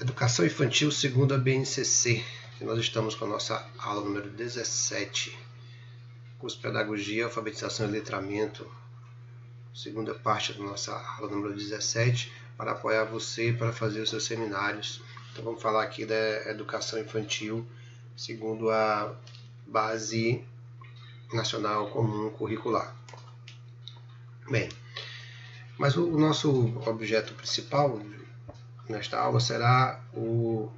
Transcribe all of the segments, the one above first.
Educação Infantil segundo a BNCC, que nós estamos com a nossa aula número 17, curso de Pedagogia, Alfabetização e Letramento, segunda parte da nossa aula número 17, para apoiar você para fazer os seus seminários. Então vamos falar aqui da Educação Infantil segundo a Base Nacional Comum Curricular. Bem, mas o nosso objeto principal nesta aula será o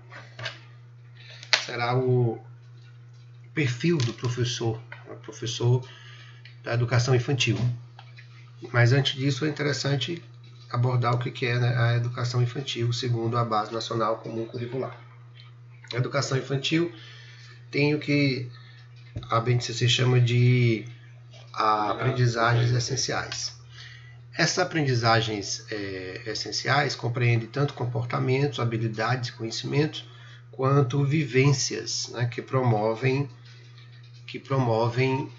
perfil do professor, o professor da educação infantil. Mas antes disso é interessante abordar o que é, né, a educação infantil segundo a Base Nacional Comum Curricular. A educação infantil tem o que a BNCC chama de aprendizagens essenciais. Essas aprendizagens essenciais compreendem tanto comportamentos, habilidades e conhecimentos, quanto vivências, né, que promovem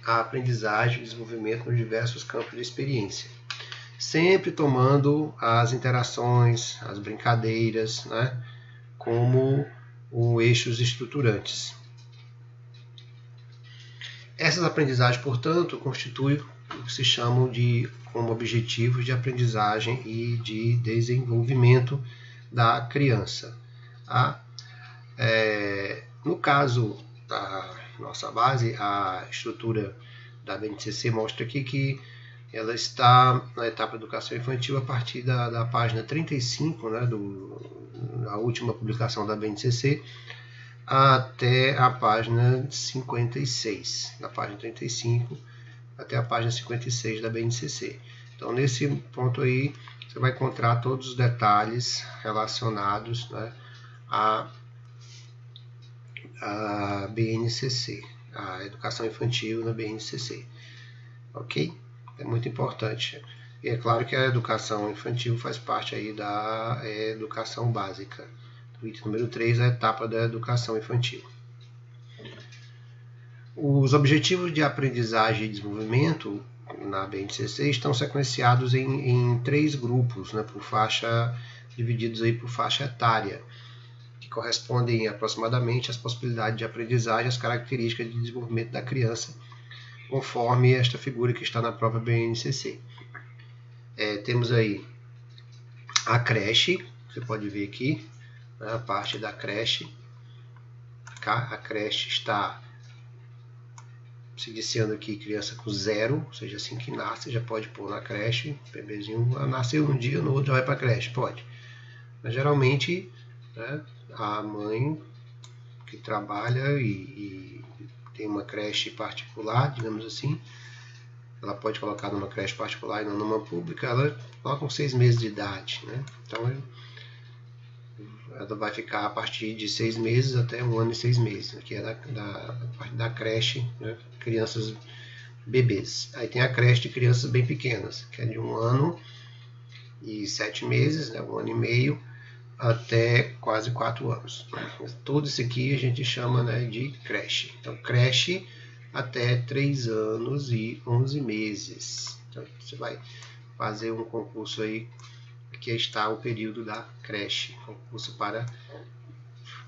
a aprendizagem e desenvolvimento nos diversos campos de experiência. Sempre tomando as interações, as brincadeiras, né, como eixos estruturantes. Essas aprendizagens, portanto, constituem o que se chamam como objetivos de aprendizagem e de desenvolvimento da criança. No caso da nossa base, a estrutura da BNCC mostra aqui que ela está na etapa de educação infantil a partir da página 35, né, da última publicação da BNCC, até a página 56, da página 35 até a página 56 da BNCC. Então, nesse ponto aí, você vai encontrar todos os detalhes relacionados, né, à BNCC, a educação infantil na BNCC. Ok? É muito importante. E é claro que a educação infantil faz parte aí da educação básica. O item número 3 é a etapa da educação infantil. Os objetivos de aprendizagem e desenvolvimento na BNCC estão sequenciados em 3 grupos, né, divididos aí por faixa etária, que correspondem aproximadamente às possibilidades de aprendizagem, às características de desenvolvimento da criança, conforme esta figura que está na própria BNCC. Temos aí a creche, você pode ver aqui, né, a parte da creche. A creche está se iniciando aqui criança com 0, ou seja, assim que nasce, já pode pôr na creche, bebezinho nasceu um dia, no outro já vai para a creche, pode. Mas geralmente, né, a mãe que trabalha e tem uma creche particular, digamos assim, ela pode colocar numa creche particular e não numa pública, ela coloca com 6 meses de idade, né? Então ela vai ficar a partir de 6 meses até 1 ano e 6 meses, que é da creche, né? Crianças bebês. Aí tem a creche de crianças bem pequenas, que é de 1 ano e 7 meses, né? 1 ano e meio, até quase 4 anos. Tudo isso aqui a gente chama, né, de creche. Então, creche até 3 anos e 11 meses. Então, você vai fazer um concurso aí, que está o período da creche, concurso para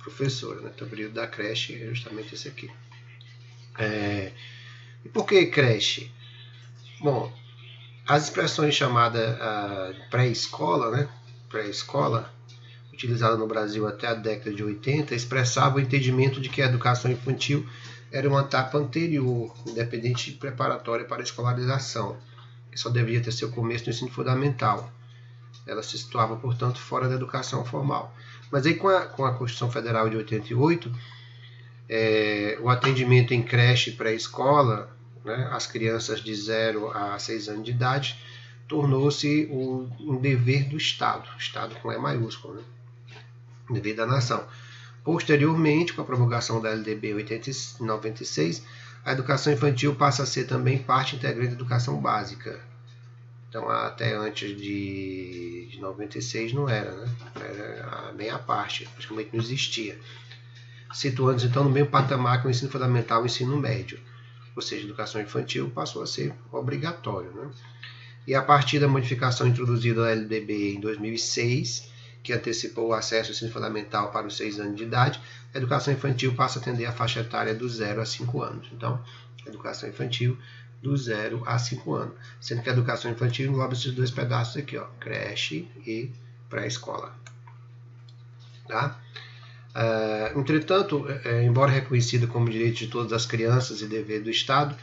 professora, né? Então, o período da creche é justamente esse aqui. E por que creche? Bom, as expressões chamadas pré-escola, né? Pré-escola, utilizada no Brasil até a década de 80, expressava o entendimento de que a educação infantil era uma etapa anterior, independente de preparatória para a escolarização, que só deveria ter seu começo no ensino fundamental. Ela se situava, portanto, fora da educação formal. Mas aí, com a Constituição Federal de 88, o atendimento em creche e pré-escola, né, as crianças de 0 a 6 anos de idade, tornou-se um dever do Estado com E maiúsculo, né, dever da nação. Posteriormente, com a promulgação da LDB 96, a educação infantil passa a ser também parte integrante da educação básica. Então, até antes de 96 não era, né? Era bem à parte, praticamente não existia. Situando-se então no mesmo patamar que o ensino fundamental e o ensino médio. Ou seja, a educação infantil passou a ser obrigatório, né? E a partir da modificação introduzida na LDB em 2006, que antecipou o acesso ao ensino fundamental para os 6 anos de idade, a educação infantil passa a atender a faixa etária do 0 a 5 anos. Então, educação infantil do 0 a 5 anos. Sendo que a educação infantil engloba esses dois pedaços aqui, ó, creche e pré-escola. Tá? Entretanto, embora reconhecida como direito de todas as crianças e dever do Estado,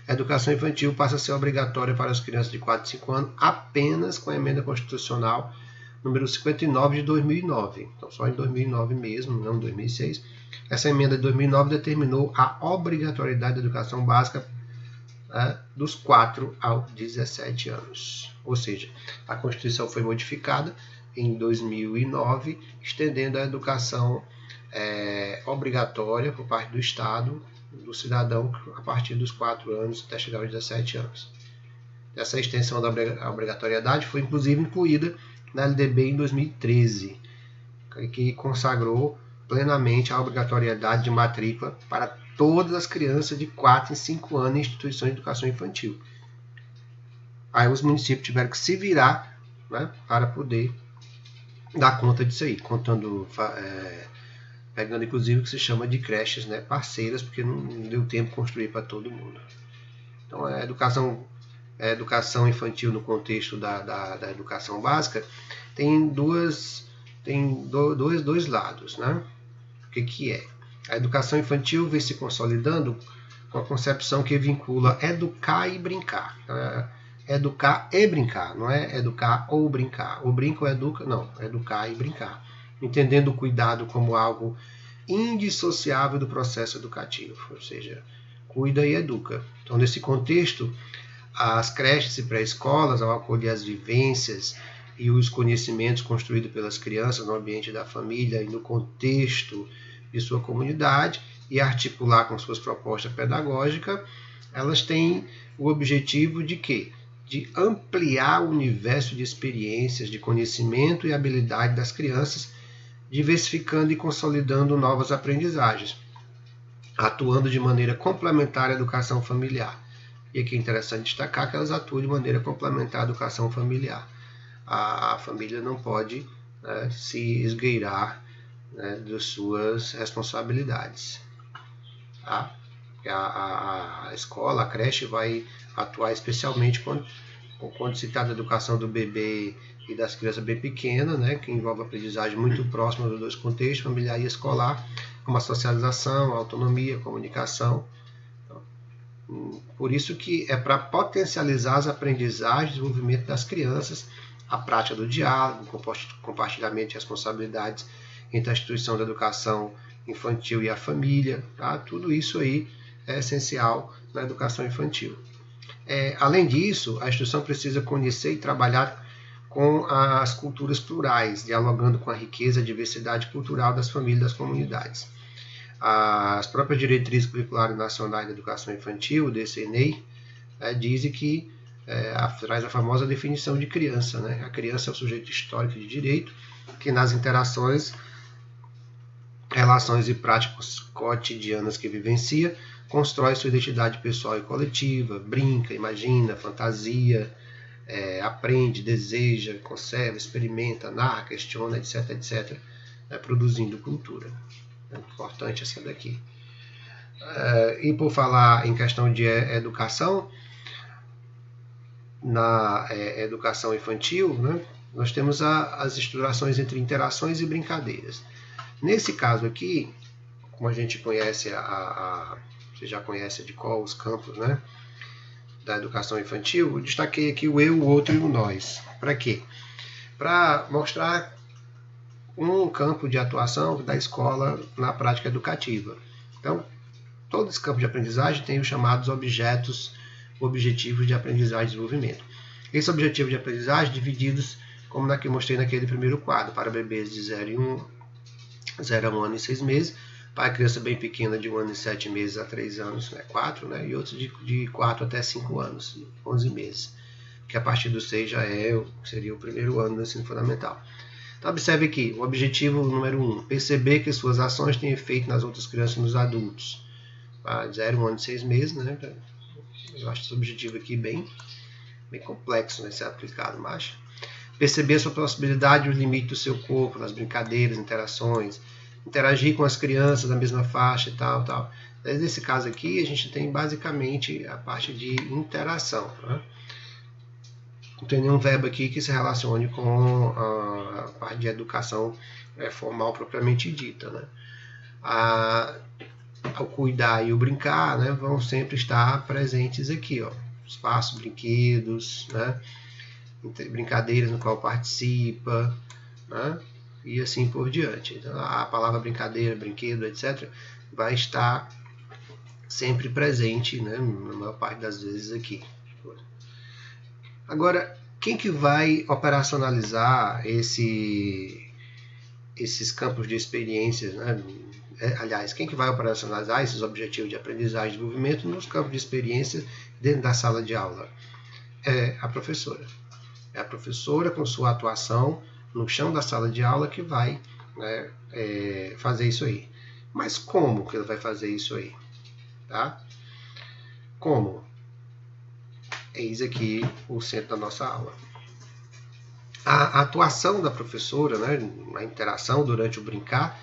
a educação infantil passa a ser obrigatória para as crianças de 4 a 5 anos apenas com a emenda constitucional número 59 de 2009. Então, só em 2009 mesmo, não em 2006. Essa emenda de 2009 determinou a obrigatoriedade da educação básica dos 4 aos 17 anos. Ou seja, a Constituição foi modificada em 2009, estendendo a educação obrigatória por parte do Estado, do cidadão, a partir dos 4 anos até chegar aos 17 anos. Essa extensão da obrigatoriedade foi inclusive incluída na LDB em 2013, que consagrou plenamente a obrigatoriedade de matrícula para todas as crianças de 4 em 5 anos em instituições de educação infantil. Aí os municípios tiveram que se virar, né, para poder dar conta disso aí, pegando inclusive o que se chama de creches, né, parceiras, porque não deu tempo de construir para todo mundo. Então a educação infantil no contexto da educação básica tem dois lados, né? O que é? A educação infantil vem se consolidando com a concepção que vincula educar e brincar. Educar e brincar, não é educar ou brincar. O brinco educa, não, educar e brincar. Entendendo o cuidado como algo indissociável do processo educativo, ou seja, cuida e educa. Então, nesse contexto, as creches e pré-escolas, ao acolher as vivências e os conhecimentos construídos pelas crianças no ambiente da família e no contexto de sua comunidade e articular com suas propostas pedagógicas, elas têm o objetivo de quê? De ampliar o universo de experiências, de conhecimento e habilidade das crianças, diversificando e consolidando novas aprendizagens, atuando de maneira complementar à educação familiar. E aqui é interessante destacar que elas atuam de maneira complementar à educação familiar. A família não pode, né, se esgueirar, né, das suas responsabilidades. Tá? A escola, a creche vai atuar especialmente quando se trata da educação do bebê e das crianças bem pequenas, né, que envolve a aprendizagem muito próxima dos dois contextos, familiar e escolar, como a socialização, a autonomia, a comunicação. Por isso que é para potencializar as aprendizagens e desenvolvimento das crianças, a prática do diálogo, compartilhamento de responsabilidades entre a instituição da educação infantil e a família. Tá? Tudo isso aí é essencial na educação infantil. Além disso, a instituição precisa conhecer e trabalhar com as culturas plurais, dialogando com a riqueza e diversidade cultural das famílias e das comunidades. As próprias diretrizes curriculares nacionais da educação infantil, o DCNEI, dizem que traz a famosa definição de criança. Né? A criança é o sujeito histórico de direito que nas interações, relações e práticas cotidianas que vivencia, constrói sua identidade pessoal e coletiva, brinca, imagina, fantasia, aprende, deseja, conserva, experimenta, narra, questiona, etc., etc., produzindo cultura. É importante essa daqui. E por falar em questão de educação, na educação infantil, né, nós temos as estruturações entre interações e brincadeiras. Nesse caso aqui, como a gente conhece, você já conhece de qual os campos, né, da educação infantil, eu destaquei aqui o eu, o outro e o nós. Para quê? Para mostrar um campo de atuação da escola na prática educativa. Então, todo esse campo de aprendizagem tem os chamados objetivos de aprendizagem e desenvolvimento. Esses objetivos de aprendizagem divididos, como na que eu mostrei naquele primeiro quadro, para bebês de 0 a 1 ano e 6 meses, para criança bem pequena de 1 ano e 7 meses a 3 anos, 4, né, e outros de 4 até 5 anos, 11 meses, que a partir dos 6 já seria o primeiro ano do ensino fundamental. Então, observe aqui, o objetivo número 1, perceber que suas ações têm efeito nas outras crianças e nos adultos. De 0 a 1 ano e 6 meses, né? Eu acho esse objetivo aqui bem complexo, né, ser aplicado, mas perceber a sua possibilidade e os limites do seu corpo, nas brincadeiras, interações, interagir com as crianças da mesma faixa e tal, tal. Nesse caso aqui, a gente tem basicamente a parte de interação. Né? Não tem nenhum verbo aqui que se relacione com a parte de educação formal propriamente dita. Né? O cuidar e o brincar, né, vão sempre estar presentes aqui. Ó. Espaço, brinquedos, né? Brincadeiras no qual participa, né? E assim por diante. Então, a palavra brincadeira, brinquedo, etc., vai estar sempre presente, né, na maior parte das vezes aqui. Agora, quem que vai operacionalizar esses campos de experiências, né? Aliás, quem que vai operacionalizar esses objetivos de aprendizagem e desenvolvimento nos campos de experiência dentro da sala de aula? É a professora. É a professora, com sua atuação no chão da sala de aula, que vai, né, fazer isso aí. Mas como que ela vai fazer isso aí? Tá? Como? Eis aqui o centro da nossa aula. A atuação da professora, né, na interação durante o brincar,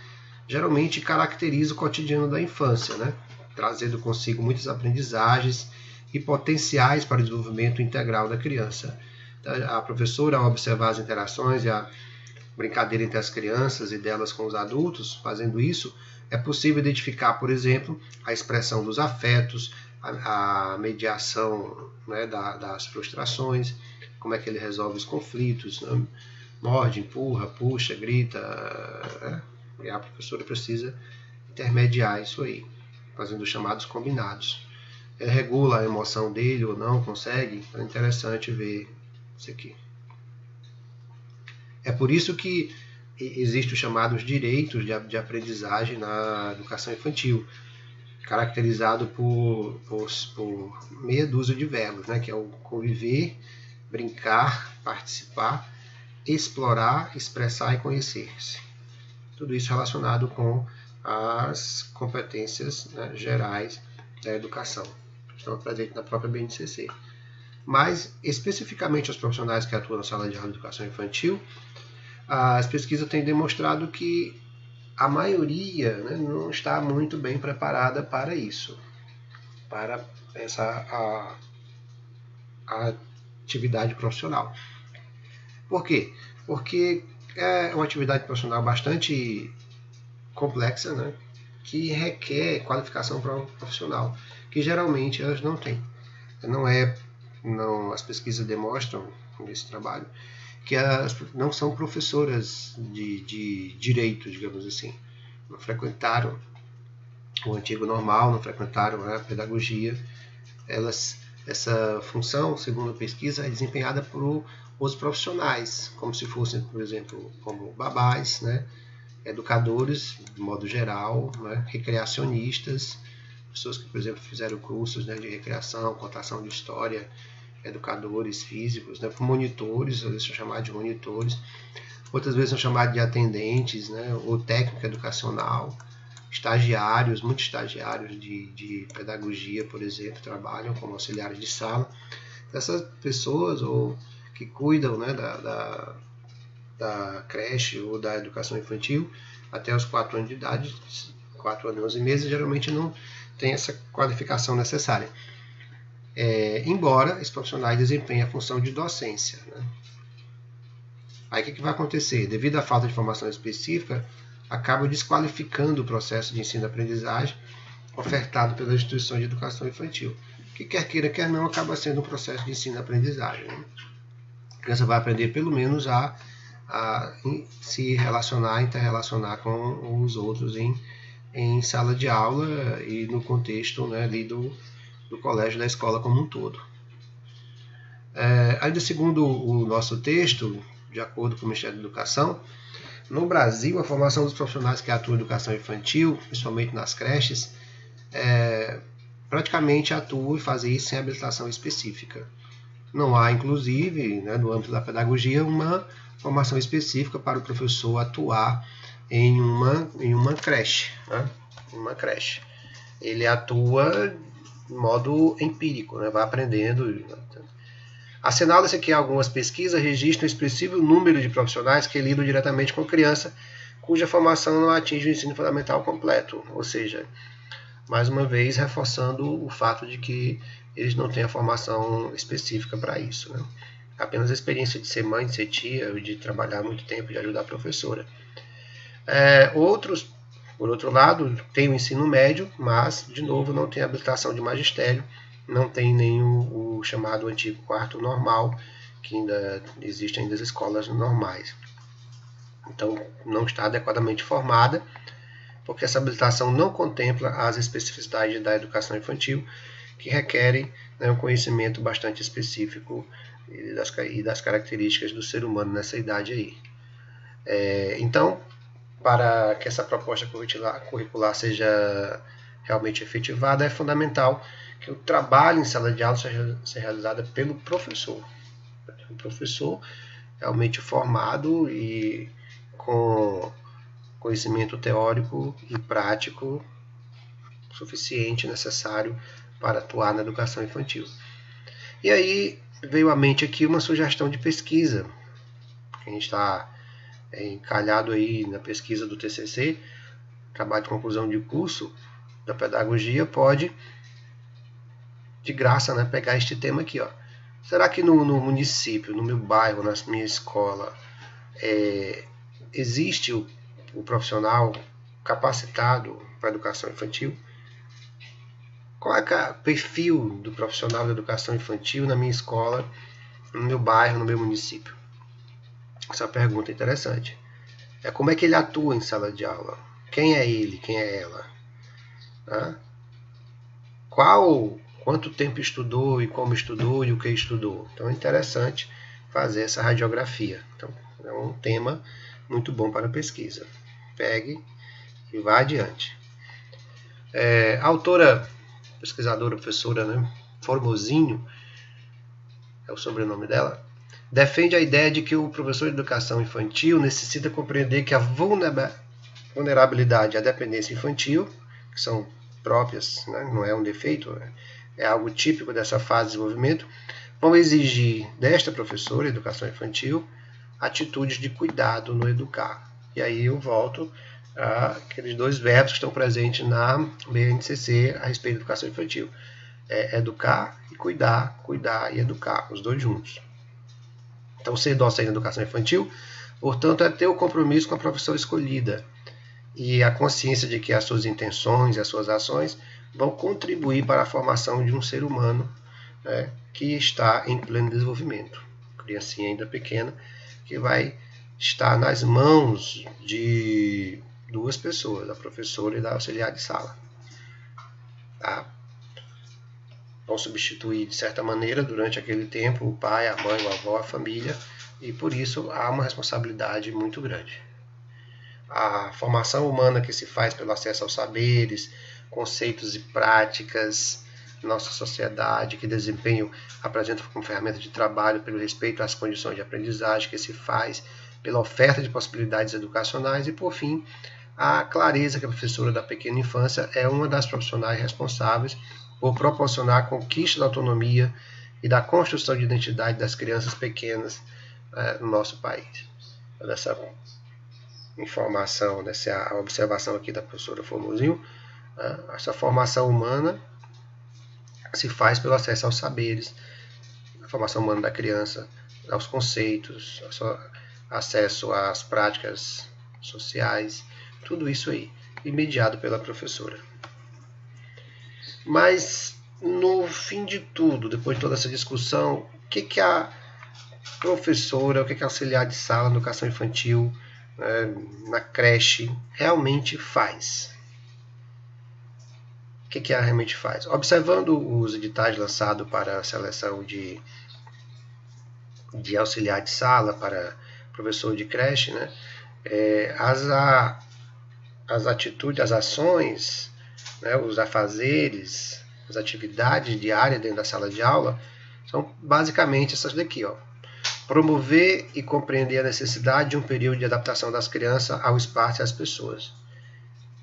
geralmente caracteriza o cotidiano da infância, né, trazendo consigo muitas aprendizagens e potenciais para o desenvolvimento integral da criança. A professora, ao observar as interações e a brincadeira entre as crianças e delas com os adultos, fazendo isso, é possível identificar, por exemplo, a expressão dos afetos, a mediação, né, das frustrações, como é que ele resolve os conflitos, né? Morde, empurra, puxa, grita, né? E a professora precisa intermediar isso aí, fazendo os chamados combinados. Ele regula a emoção dele ou não, consegue? É interessante ver isso aqui. É por isso que existem os chamados direitos de aprendizagem na educação infantil, caracterizado por meia dúzia de verbos, né, que é o conviver, brincar, participar, explorar, expressar e conhecer-se. Tudo isso relacionado com as competências, né, gerais da educação, que estão presentes na própria BNCC. Mas, especificamente os profissionais que atuam na sala de aula de educação infantil, as pesquisas têm demonstrado que a maioria, né, não está muito bem preparada para isso, para essa a atividade profissional. Por quê? Porque é uma atividade profissional bastante complexa, né, que requer qualificação para um profissional, que geralmente elas não têm. As pesquisas demonstram nesse trabalho que elas não são professoras de direito, digamos assim. Não frequentaram o antigo normal, não frequentaram a pedagogia. Essa função, segundo a pesquisa, é desempenhada por os profissionais, como se fossem, por exemplo, como babás, né, educadores, de modo geral, né, recreacionistas, pessoas que, por exemplo, fizeram cursos, né, de recreação, contação de história, educadores físicos, né, monitores, às vezes são chamados de monitores, outras vezes são chamados de atendentes, né, ou técnico educacional, estagiários, muitos estagiários de pedagogia, por exemplo, trabalham como auxiliares de sala. Essas pessoas ou que cuidam, né, da creche ou da educação infantil até os 4 anos de idade, 4 anos e 11 meses, geralmente não tem essa qualificação necessária. Embora esses profissionais desempenhem a função de docência. Né? Aí o que vai acontecer? Devido à falta de formação específica, acaba desqualificando o processo de ensino-aprendizagem ofertado pelas instituições de educação infantil, que quer queira, quer não, acaba sendo um processo de ensino-aprendizagem. Né? A criança vai aprender pelo menos a se relacionar, interrelacionar com os outros em sala de aula e no contexto, né, ali do colégio, da escola como um todo. Ainda segundo o nosso texto, de acordo com o Ministério da Educação, no Brasil, a formação dos profissionais que atuam em educação infantil, principalmente nas creches, praticamente atua e faz isso sem habilitação específica. Não há, inclusive, né, no âmbito da pedagogia, uma formação específica para o professor atuar em uma creche. Né? Uma creche. Ele atua de modo empírico, né? Vai aprendendo. Assinala-se que algumas pesquisas registram um expressivo número de profissionais que lidam diretamente com criança cuja formação não atinge o ensino fundamental completo, ou seja, mais uma vez reforçando o fato de que eles não têm a formação específica para isso, né? Apenas a experiência de ser mãe, de ser tia, de trabalhar muito tempo, de ajudar a professora. Outros, por outro lado, têm o ensino médio, mas, de novo, não tem habilitação de magistério, não tem nem o chamado antigo quarto normal, que ainda existe ainda as escolas normais. Então, não está adequadamente formada, porque essa habilitação não contempla as especificidades da educação infantil, que requerem, né, um conhecimento bastante específico e das características do ser humano nessa idade aí. Então, para que essa proposta curricular seja realmente efetivada, é fundamental que o trabalho em sala de aula seja realizado pelo professor. O professor realmente formado e com conhecimento teórico e prático suficiente, necessário para atuar na educação infantil. E aí veio à mente aqui uma sugestão de pesquisa. Quem está encalhado aí na pesquisa do TCC, trabalho de conclusão de curso da pedagogia, pode, de graça, né, pegar este tema aqui. Ó. Será que no município, no meu bairro, na minha escola, existe o profissional capacitado para a educação infantil? Qual é o perfil do profissional da educação infantil na minha escola, no meu bairro, no meu município? Essa é uma pergunta interessante. Como é que ele atua em sala de aula? Quem é ele? Quem é ela? Quanto tempo estudou e como estudou e o que estudou? Então é interessante fazer essa radiografia. Então é um tema muito bom para a pesquisa. Pegue e vá adiante. A autora, pesquisadora, professora, né, Formosinho, é o sobrenome dela, defende a ideia de que o professor de educação infantil necessita compreender que a vulnerabilidade e a dependência infantil, que são próprias, né, não é um defeito, é algo típico dessa fase de desenvolvimento, vão exigir desta professora de educação infantil atitudes de cuidado no educar. E aí eu volto àqueles dois verbos que estão presentes na BNCC a respeito da educação infantil. Educar e cuidar, cuidar e educar, os dois juntos. Então, ser docente na educação infantil, portanto, é ter o compromisso com a professora escolhida e a consciência de que as suas intenções e as suas ações vão contribuir para a formação de um ser humano, né, que está em pleno desenvolvimento. Criancinha ainda pequena, que vai estar nas mãos de duas pessoas, a professora e da auxiliar de sala. Tá? Vão substituir, de certa maneira, durante aquele tempo, o pai, a mãe, o avô, a família, e por isso há uma responsabilidade muito grande. A formação humana que se faz pelo acesso aos saberes, conceitos e práticas da nossa sociedade, que apresentam como ferramenta de trabalho pelo respeito às condições de aprendizagem, que se faz pela oferta de possibilidades educacionais e, por fim, a clareza que a professora da pequena infância é uma das profissionais responsáveis por proporcionar a conquista da autonomia e da construção de identidade das crianças pequenas no nosso país. Dessa informação, dessa observação aqui da professora Formosinho, essa formação humana se faz pelo acesso aos saberes, a formação humana da criança, aos conceitos, acesso às práticas sociais, tudo isso aí, mediado pela professora. Mas, no fim de tudo, depois de toda essa discussão, o que a professora, o que a auxiliar de sala na educação infantil, na creche, realmente faz? O que ela realmente faz? Observando os editais lançados para a seleção de auxiliar de sala, para professor de creche, né, as atitudes, as ações, né, os afazeres, as atividades diárias dentro da sala de aula são basicamente essas daqui. Ó. Promover e compreender a necessidade de um período de adaptação das crianças ao espaço e às pessoas.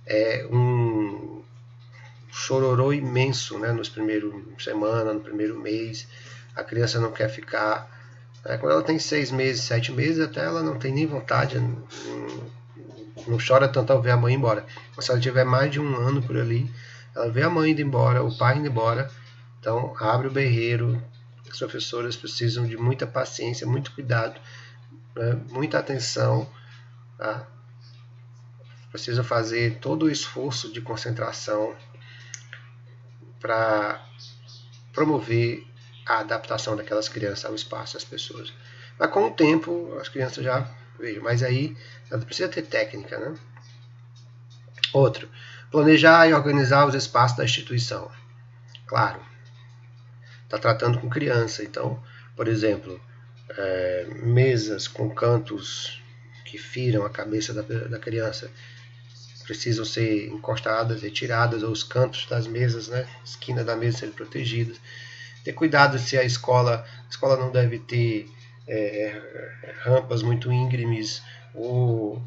É um chororô imenso, né, nos primeiros semanas, no primeiro mês, a criança não quer ficar. Quando ela tem 6 meses, 7 meses, até ela não tem nem vontade, não chora tanto ao ver a mãe ir embora. Mas se ela tiver mais de 1 ano por ali, ela vê a mãe indo embora, o pai indo embora, então abre o berreiro. As professoras precisam de muita paciência, muito cuidado, né, muita atenção, tá? Precisam fazer todo o esforço de concentração para promover a adaptação daquelas crianças ao espaço, às pessoas. Mas com o tempo, as crianças já vejam, mas aí ela precisa ter técnica, né? Outro, planejar e organizar os espaços da instituição. Claro, está tratando com criança, então, por exemplo, mesas com cantos que firam a cabeça da criança precisam ser encostadas, retiradas, ou os cantos das mesas, né, esquina da mesa serem protegidas. Ter cuidado se a escola não deve ter rampas muito íngremes ou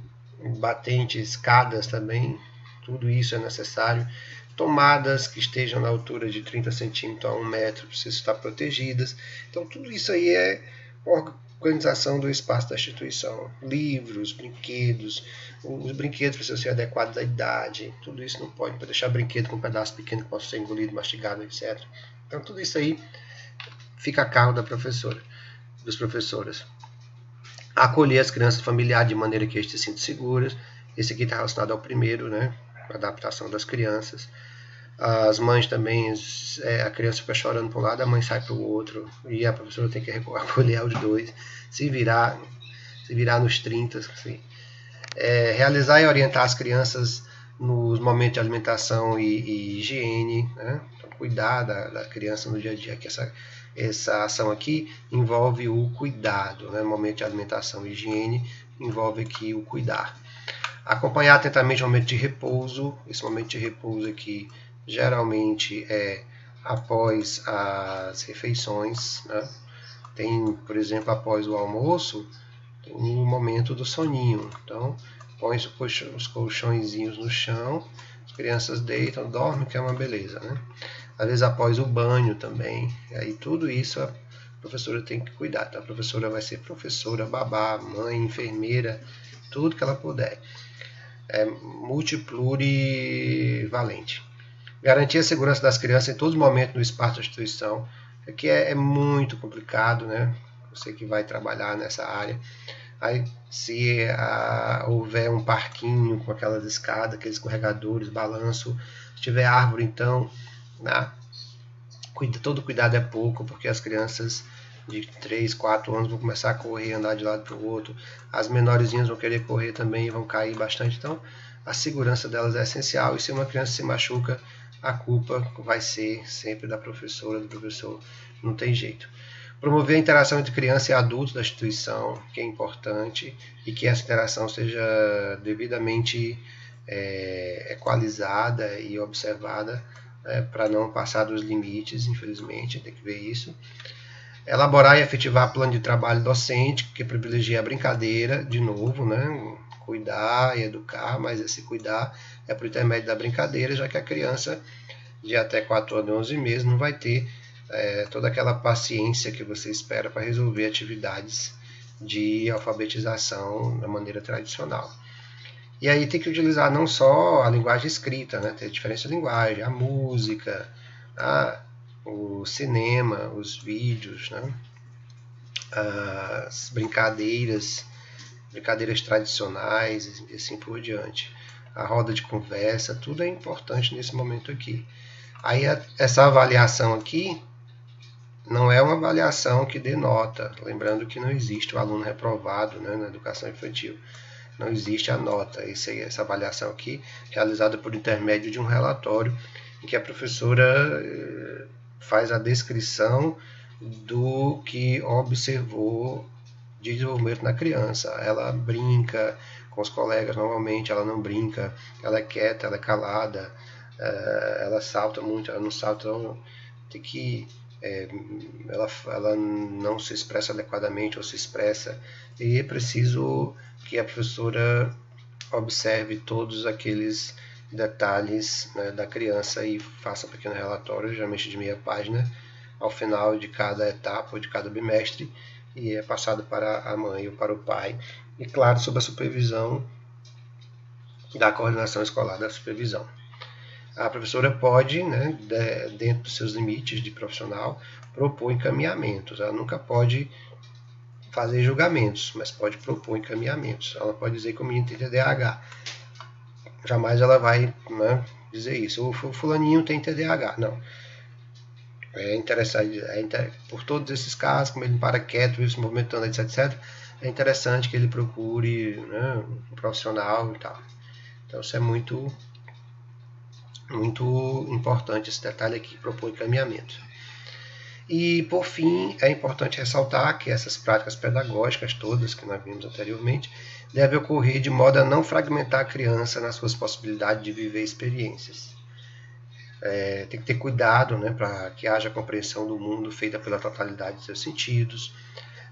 batentes, escadas também, tudo isso é necessário. Tomadas que estejam na altura de 30 centímetros a 1 metro precisam estar protegidas. Então tudo isso aí é organização do espaço da instituição. Livros, brinquedos, os brinquedos precisam ser adequados à idade, tudo isso não pode deixar brinquedo com um pedaço pequeno que possa ser engolido, mastigado, etc. Então tudo isso aí fica a cargo da professora, dos professores. Acolher as crianças familiares de maneira que eles se sintam seguras. Esse aqui está relacionado ao primeiro, né? Adaptação das crianças. As mães também, a criança fica chorando para um lado, a mãe sai para o outro, e a professora tem que acolher os dois, se virar nos 30. Assim. Realizar e orientar as crianças nos momentos de alimentação e higiene, né? Então, cuidar da criança no dia a dia, que essa ação aqui envolve o cuidado, né? Momento de alimentação e higiene envolve aqui o cuidar. Acompanhar atentamente o momento de repouso. Esse momento de repouso aqui geralmente é após as refeições, né? Tem, por exemplo, após o almoço, tem um momento do soninho. Então, põe os colchõezinhos no chão, as crianças deitam, dormem, que é uma beleza, né? Às vezes após o banho também. E aí tudo isso a professora tem que cuidar. Então, a professora vai ser professora, babá, mãe, enfermeira, tudo que ela puder. Multiplurivalente. Garantir a segurança das crianças em todos os momentos no espaço da instituição. Aqui é muito complicado, né? Você que vai trabalhar nessa área. Aí, se houver um parquinho com aquelas escadas, aqueles escorregadores, balanço, se tiver árvore, então, né? Todo cuidado é pouco, porque as crianças de 3, 4 anos vão começar a correr, andar de lado para o outro. As menorzinhas vão querer correr também e vão cair bastante. Então, a segurança delas é essencial. E se uma criança se machuca, a culpa vai ser sempre da professora, do professor. Não tem jeito. Promover a interação entre criança e adulto da instituição, que é importante, e que essa interação seja devidamente equalizada e observada, para não passar dos limites, infelizmente, tem que ver isso. Elaborar e efetivar plano de trabalho docente, que privilegia a brincadeira, de novo, né? Cuidar e educar, mas esse cuidar é por intermédio da brincadeira, já que a criança de até 4 anos e 11 meses não vai ter toda aquela paciência que você espera para resolver atividades de alfabetização da maneira tradicional. E aí tem que utilizar não só a linguagem escrita, né? Tem diferença de linguagem, a música, o cinema, os vídeos, né? As brincadeiras tradicionais e assim por diante. A roda de conversa, tudo é importante nesse momento aqui. Aí essa avaliação aqui não é uma avaliação que dê nota, lembrando que não existe o aluno reprovado, né, na educação infantil. Não existe a nota. Essa avaliação aqui realizada por intermédio de um relatório em que a professora faz a descrição do que observou de desenvolvimento na criança. Ela brinca com os colegas normalmente, ela não brinca, ela é quieta, ela é calada, ela salta muito, ela não salta, então tem que ela não se expressa adequadamente ou se expressa, e é preciso que a professora observe todos aqueles detalhes, né, da criança e faça um pequeno relatório, geralmente de meia página, ao final de cada etapa ou de cada bimestre e é passado para a mãe ou para o pai, e claro, sob a supervisão da coordenação escolar da supervisão. A professora pode, né, dentro dos seus limites de profissional, propor encaminhamentos. Ela nunca pode fazer julgamentos, mas pode propor encaminhamentos. Ela pode dizer que o menino tem TDAH. Jamais ela vai, né, dizer isso. O fulaninho tem TDAH. Não. É interessante, por todos esses casos, como ele não para quieto, vive se movimentando, etc., é interessante que ele procure, né, um profissional e tal. Então isso é muito importante esse detalhe aqui, propor encaminhamento. E, por fim, é importante ressaltar que essas práticas pedagógicas todas que nós vimos anteriormente devem ocorrer de modo a não fragmentar a criança nas suas possibilidades de viver experiências. Tem que ter cuidado, né, para que haja compreensão do mundo feita pela totalidade de seus sentidos,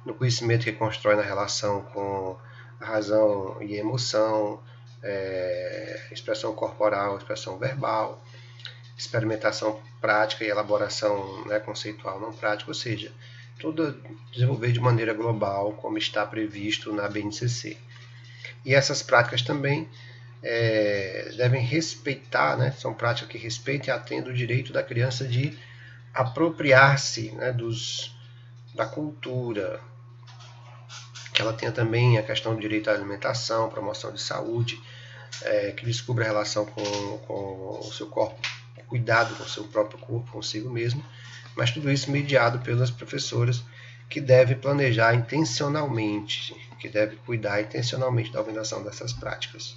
no conhecimento que constrói na relação com a razão e a emoção, expressão corporal, expressão verbal, experimentação prática e elaboração, né, conceitual não prática, ou seja, tudo desenvolver de maneira global, como está previsto na BNCC. E essas práticas também devem respeitar, né, são práticas que respeitam e atendem o direito da criança de apropriar-se, né, da cultura, que ela tenha também a questão do direito à alimentação, promoção de saúde, que descubra a relação com o seu corpo, cuidado com o seu próprio corpo, consigo mesmo, mas tudo isso mediado pelas professoras que devem planejar intencionalmente, que devem cuidar intencionalmente da organização dessas práticas.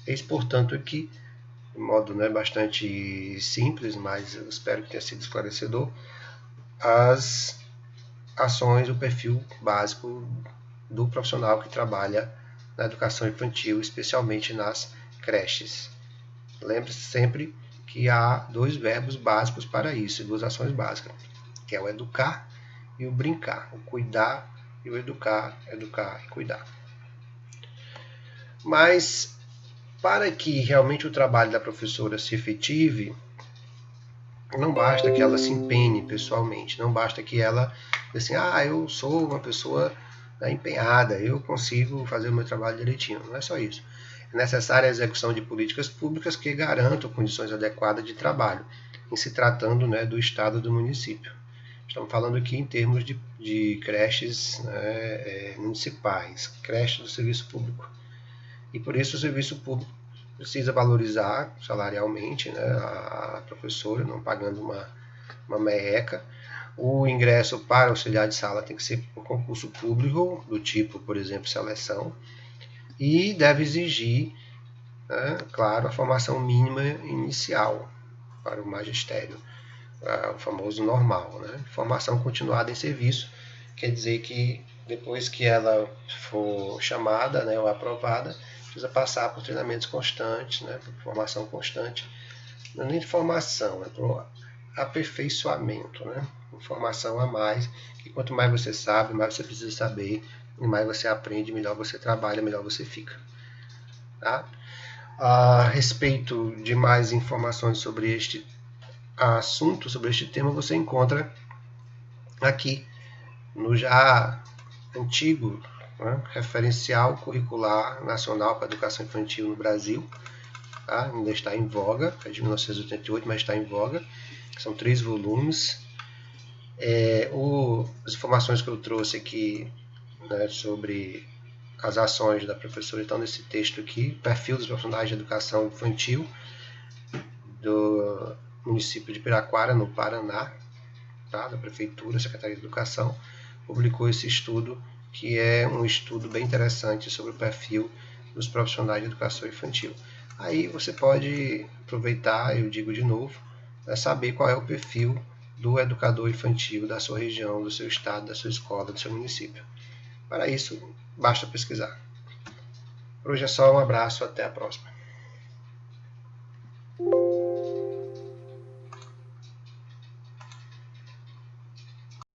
Eis, portanto, aqui, de modo, né, bastante simples, mas eu espero que tenha sido esclarecedor, as ações, o perfil básico do profissional que trabalha na educação infantil, especialmente nas creches. Lembre-se sempre que há 2 verbos básicos para isso, 2 ações básicas, que é o educar e o brincar, o cuidar e o educar e cuidar. Mas, para que realmente o trabalho da professora se efetive, não basta que ela se empenhe pessoalmente, não basta que ela diga assim, eu sou uma pessoa empenhada, eu consigo fazer o meu trabalho direitinho. Não é só isso. É necessária a execução de políticas públicas que garantam condições adequadas de trabalho, em se tratando, né, do estado do município. Estamos falando aqui em termos de creches, né, municipais, creches do serviço público. E por isso o serviço público precisa valorizar salarialmente, né, a professora, não pagando uma merreca. O ingresso para auxiliar de sala tem que ser por concurso público, do tipo, por exemplo, seleção, e deve exigir, né, claro, a formação mínima inicial para o magistério, o famoso normal, né? Formação continuada em serviço, quer dizer que depois que ela for chamada, né, ou aprovada, precisa passar por treinamentos constantes, né, por formação constante, não é nem de formação, é por aperfeiçoamento, né? Informação a mais, que quanto mais você sabe, mais você precisa saber, e mais você aprende, melhor você trabalha, melhor você fica. Tá? A respeito de mais informações sobre este assunto, sobre este tema, você encontra aqui no já antigo, né, referencial curricular nacional para a educação infantil no Brasil. Tá? Ainda está em voga, é de 1988, mas está em voga. São 3 volumes. As informações que eu trouxe aqui, né, sobre as ações da professora estão nesse texto aqui, perfil dos profissionais de educação infantil do município de Piraquara, no Paraná, tá? Da Prefeitura, Secretaria de Educação, publicou esse estudo, que é um estudo bem interessante sobre o perfil dos profissionais de educação infantil. Aí você pode aproveitar, eu digo de novo, saber qual é o perfil do educador infantil da sua região, do seu estado, da sua escola, do seu município. Para isso, basta pesquisar. Por hoje é só, um abraço, até a próxima.